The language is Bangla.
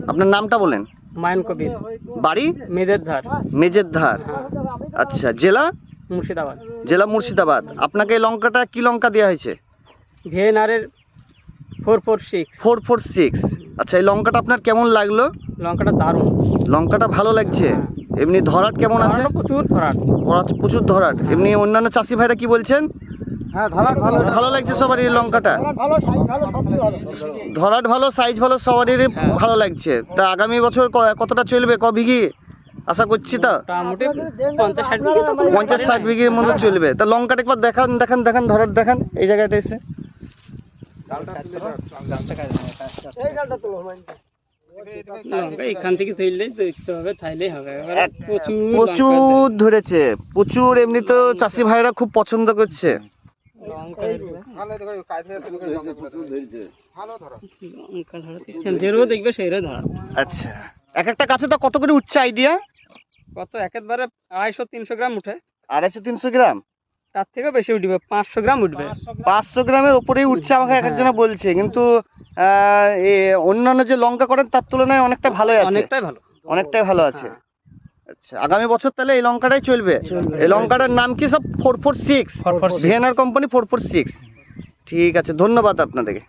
আপনার নামটা বলেন। মায়ন কবির, বাড়ি মেদের ধার, মেজের ধার। আচ্ছা, জেলা মুর্শিদাবাদ। জেলা মুর্শিদাবাদ। আপনাকে এই লঙ্কাটা কি লঙ্কা দেওয়া হয়েছে? ভিএনআরের 446। 446। আচ্ছা, এই লঙ্কাটা আপনার কেমন লাগলো? লঙ্কাটা দারুণ, লঙ্কাটা ভালো লাগছে। এমনি ধরাট কেমন আছে? প্রচুর ধরাট, প্রচুর ধরাট। এমনি অন্যান্য চাষি ভাইরা কি বলছেন? হ্যাঁ ধরাট ভালো, ভালো লাগছে সবারই এই লঙ্কাটা। ধরাট ভালো, সাইজ ভালো, সবারই ভালো লাগছে। তা আগামী বছর কতটা চলবে, ক বিঘি আশা করছি? তা মোটামুটি 50-60 বিঘির মধ্যে চলবে। তা লঙ্কাটা একবার দেখান দেখান দেখান, ধরাট দেখান এই জায়গাটা এসে। এখান থেকে তুললেই দেখতে হবে, তাইলেই হবে। প্রচুর ধরেছে, প্রচুর। এমনি তো চাষি ভাইরা খুব পছন্দ করছে। আচ্ছা, এক একটা গাছে তো কত করে উঠছে আইডিয়া? কত একেবারে 250-300 গ্রাম উঠে। 250-300 গ্রাম? তার থেকে বেশি উঠবে, 500 গ্রাম উঠবে। 500 গ্রামের উপরেই উঠছে আমাকে এক একজনা বলছে। কিন্তু অন্যান্য যে লঙ্কা করেন তার তুলনায় অনেকটা ভালোই আছে, অনেকটাই ভালো আছে। আচ্ছা, আগামী বছর তাহলে এই লঙ্কাটাই চলবে। এই লঙ্কাটার নাম কি? সব 446, ভিএনআর কোম্পানি 446। ঠিক আছে, ধন্যবাদ আপনাদেরকে।